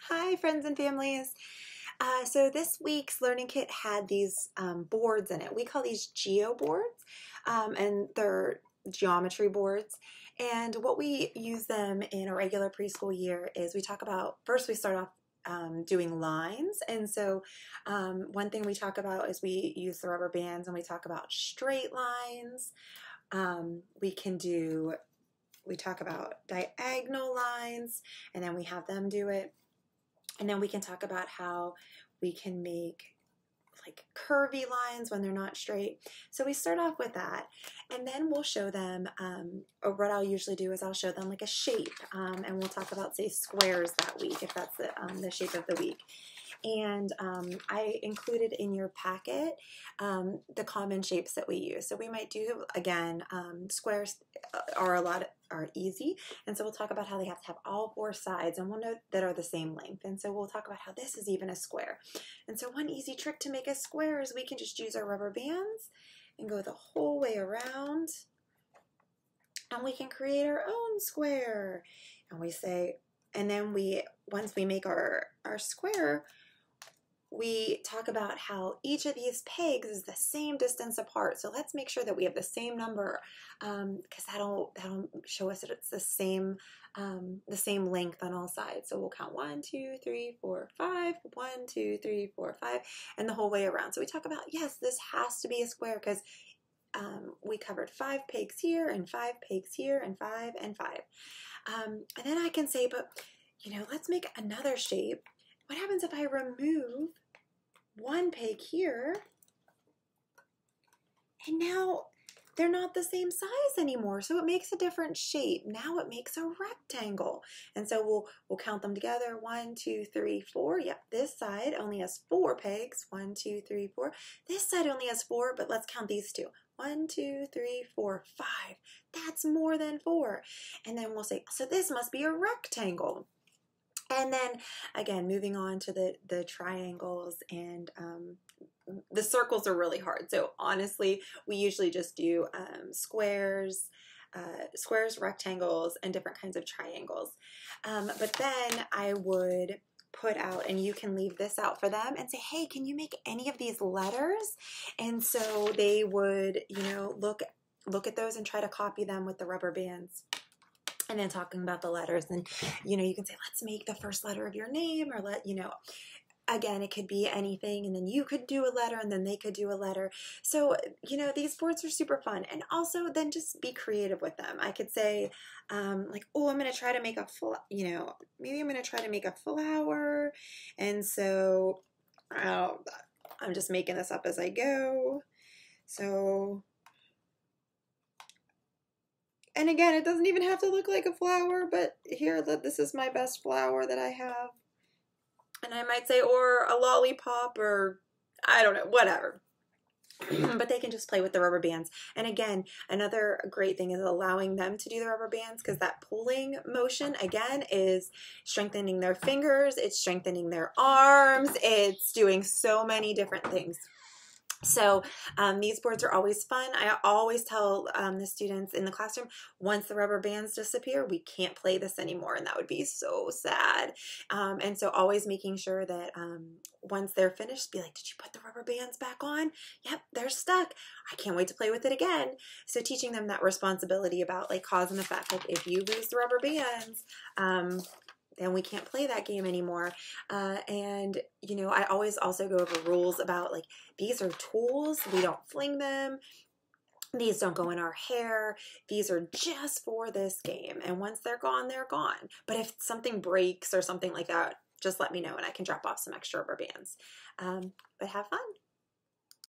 Hi, friends and families. So this week's learning kit had these boards in it. We call these GeoBoards, and they're geometry boards. And what we use them in a regular preschool year is we talk about, first we start off doing lines. And so one thing we talk about is we use the rubber bands and we talk about straight lines. We talk about diagonal lines, and then we have them do it. And then we can talk about how we can make like curvy lines when they're not straight. So we start off with that, and then we'll show them, or what I'll usually do is I'll show them like a shape, and we'll talk about, say, squares that week, if that's the shape of the week. And I included in your packet the common shapes that we use. So we might do, again, squares are easy, and so we'll talk about how they have to have all four sides, and we'll note that are the same length. And so we'll talk about how this is even a square. And so one easy trick to make a square is we can just use our rubber bands and go the whole way around, and we can create our own square. And we say, and then once we make our square, we talk about how each of these pegs is the same distance apart. So let's make sure that we have the same number, because that'll show us that it's the same length on all sides. So we'll count 1, 2, 3, 4, 5, 1, 2, 3, 4, 5, and the whole way around. So we talk about, yes, this has to be a square because we covered 5 pegs here and 5 pegs here and 5 and 5. And then I can say, but let's make another shape. What happens if I remove one peg here, and now they're not the same size anymore, so it makes a different shape. Now it makes a rectangle. And so we'll count them together. 1, 2, 3, 4. Yep, this side only has 4 pegs. 1, 2, 3, 4. This side only has 4, but let's count these two. 1, 2, 3, 4, 5. That's more than 4. And then we'll say, so this must be a rectangle. And then, again, moving on to the triangles, and the circles are really hard. So honestly, we usually just do squares, rectangles, and different kinds of triangles. But then I would put out, and you can leave this out for them and say, hey, can you make any of these letters? And so they would, look at those and try to copy them with the rubber bands. And then talking about the letters, and you can say, let's make the first letter of your name, or again, it could be anything, and then you could do a letter, and then they could do a letter. So these boards are super fun. And also then just be creative with them. I could say like, oh, I'm going to try to make maybe I'm going to try to make a flower, and so I'm just making this up as I go. So, and again, it doesn't even have to look like a flower, but here, this is my best flower that I have. And I might say, or a lollipop, or I don't know, whatever. But they can just play with the rubber bands. And again, another great thing is allowing them to do the rubber bands, because that pulling motion, again, is strengthening their fingers, it's strengthening their arms, it's doing so many different things. So these boards are always fun. I always tell the students in the classroom, once the rubber bands disappear, we can't play this anymore, and that would be so sad. And so always making sure that once they're finished, be like, did you put the rubber bands back on? Yep, they're stuck. I can't wait to play with it again. So teaching them that responsibility about like cause and effect. Like if you lose the rubber bands, then we can't play that game anymore. And I always also go over rules about like, these are tools, we don't fling them, these don't go in our hair, these are just for this game, and once they're gone, they're gone. But if something breaks or something like that, just let me know and I can drop off some extra rubber bands. But have fun.